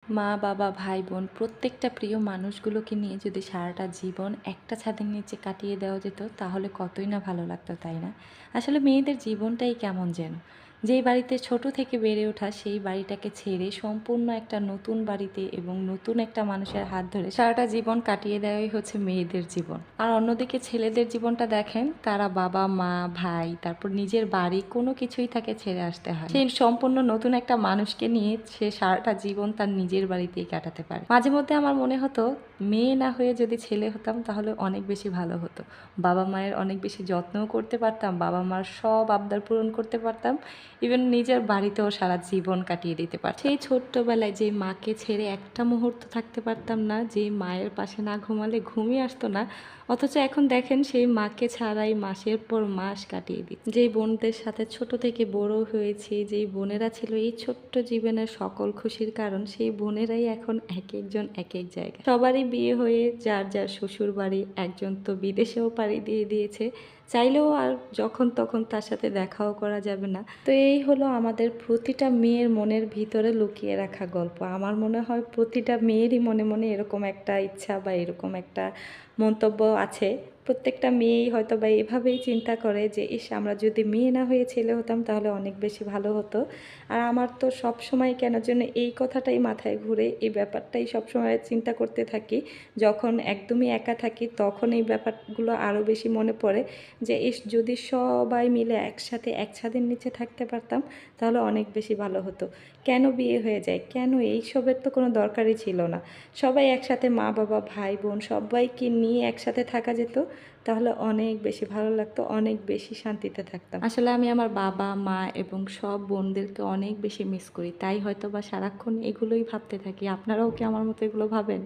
মা, বাবা, ভাই-বোন প্রত্যেকটা প্রিয় মানুষগুলোকে নিয়ে যদি সারাটা জীবন একটা ছাদের নিচে কাটিয়ে দেওয়া যেত, তাহলে কতই না ভালো লাগতো, তাই না? আসলে মেয়েদের জীবনটাই কেমন যেন। যেই বাড়িতে ছোট থেকে বেড়ে ওঠা, সেই বাড়িটাকে ছেড়ে সম্পূর্ণ একটা নতুন বাড়িতে এবং নতুন একটা মানুষের হাত ধরে সারাটা জীবন কাটিয়ে দেওয়াই হচ্ছে মেয়েদের জীবন। আর অন্যদিকে ছেলেদের জীবনটা দেখেন, তারা বাবা, মা, ভাই, তারপর নিজের বাড়ি কোনো কিছুই তাকে ছেড়ে আসতে হয় না। সেই সম্পূর্ণ নতুন একটা মানুষকে নিয়ে সে সারাটা জীবন তার নিজের বাড়িতেই কাটাতে পারে। মাঝে মধ্যে আমার মনে হতো, মেয়ে না হয়ে যদি ছেলে হতাম তাহলে অনেক বেশি ভালো হতো। বাবা মায়ের অনেক বেশি যত্নও করতে পারতাম, বাবা মার সব আবদার পূরণ করতে পারতাম, ইভেন নিজের বাড়িতেও সারা জীবন কাটিয়ে দিতে পারতাম। সেই ছোট্টবেলায় যে মাকে ছেড়ে একটা মুহূর্ত থাকতে পারতাম না, যে মায়ের পাশে না ঘুমালে ঘুমই আসতো না, অথচ এখন দেখেন সেই মাকে ছাড়াই মাসের পর মাস কাটিয়ে দিই। যেই বোনদের সাথে ছোট থেকে বড় হয়েছি, যেই বোনেরা ছিল এই ছোট্ট জীবনের সকল খুশির কারণ, সেই বোনেরাই এখন এক একজন এক এক জায়গায়। সবারই বিয়ে হয়ে যার যার শ্বশুর বাড়ি, একজন তো বিদেশেও পাড়ি দিয়ে দিয়েছে, চাইলেও আর যখন তখন তার সাথে দেখাও করা যাবে না। তো এই হলো আমাদের প্রতিটা মেয়ের মনের ভিতরে লুকিয়ে রাখা গল্প। আমার মনে হয় প্রতিটা মেয়েরই মনে মনে এরকম একটা ইচ্ছা বা এরকম একটা মন্তব্য আছে। প্রত্যেকটা মেয়েই হয়তো বা এভাবেই চিন্তা করে যে, ইস, আমরা যদি মেয়ে না হয়ে ছেলে হতাম তাহলে অনেক বেশি ভালো হতো। আর আমার তো সব সময় কেন যেন এই কথাটাই মাথায় ঘুরে, এই ব্যাপারটাই সবসময় চিন্তা করতে থাকি। যখন একদমই একা থাকি তখন এই ব্যাপারগুলো আরও বেশি মনে পড়ে যে, ইস, যদি সবাই মিলে একসাথে এক ছাদের নিচে থাকতে পারতাম তাহলে অনেক বেশি ভালো হতো। কেন বিয়ে হয়ে যায়, কেন এইসবের তো কোনো দরকারই ছিল না। সবাই একসাথে মা বাবা ভাই বোন সবাইকে নিয়ে একসাথে থাকা যেত, তাহলে অনেক বেশি ভালো লাগতো, অনেক বেশি শান্তিতে থাকতাম। আসলে আমি আমার বাবা মা এবং সব বোনদেরকে অনেক বেশি মিস করি, তাই হয়তো বা সারাক্ষণ এগুলোই ভাবতে থাকি। আপনারাও কি আমার মতো এগুলো ভাবেন?